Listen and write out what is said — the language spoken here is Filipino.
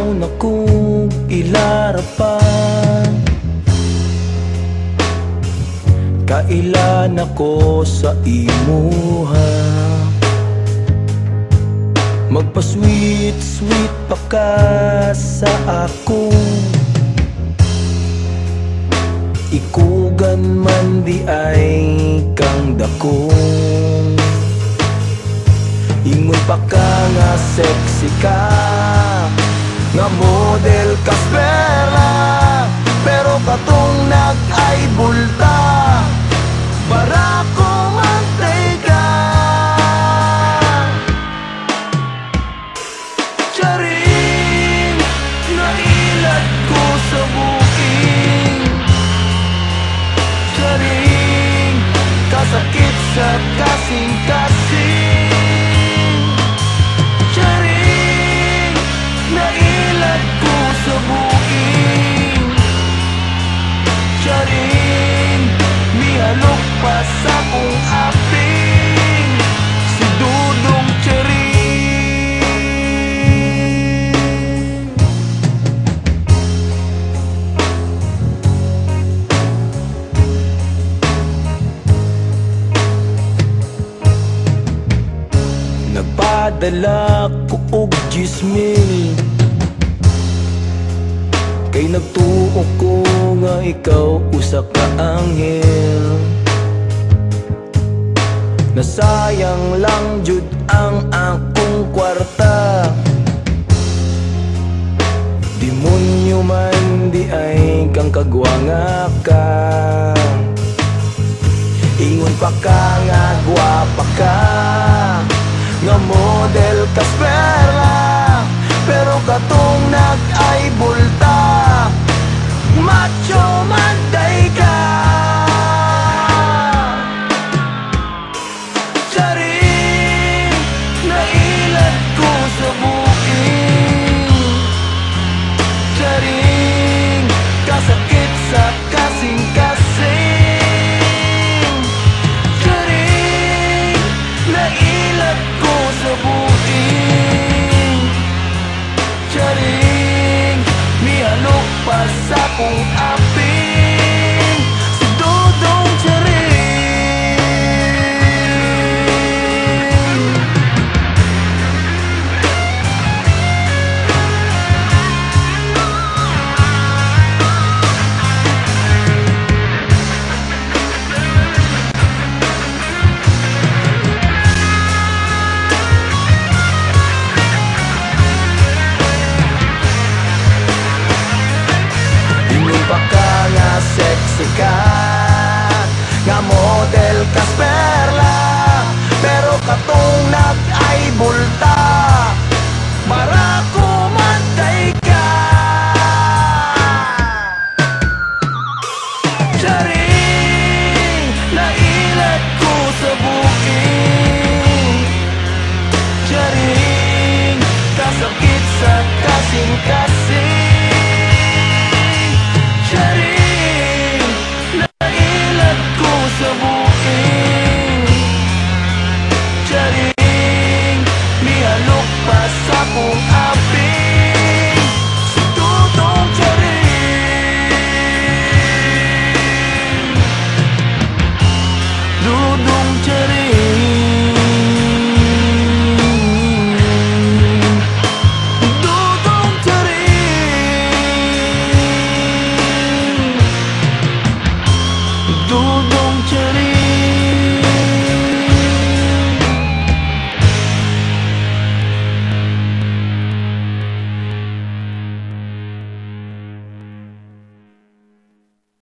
ikaw na kong ilarapan. Kailan ako sa imuha, magpa-sweet-sweet pa ka sa ako. Ikugan man di ay kang dakong, ingon pa ka nga sexy ka, nga model ka spera. Pero katong nag-ay bulta, para ko mantay ka. Charing, nailat ko sa buking. Charing, kasakit sa kasing-kasing. Charing, nailat ko sa buking. Charing, mihalok pa sa kong aping. Si Dudong Charing. Nagpadala ko og 10,000, kay nagtuo ko nga ikaw usa ka anghel. Nasayang lang jud ang akong kwarta, demonyo man di ay kang kagwanga ka. Ingon pa ka nga gwapa ka, nga model ka spera. Pero katong nag-ay bulta, macho manday ka. Charing, nailat ko sa buking. Charing, kasakit sa kasing-kasing. Charing, nailat ko sa buking. Charing, mihalok pa sa kong aping. Si Dudong Charing. Sexy ka, nga model ka perla. Pero katong nag-ay bulta, para ko mantay ka. Charing, nailat ko sa buking. Charing, kasakit sa kasing-kasing.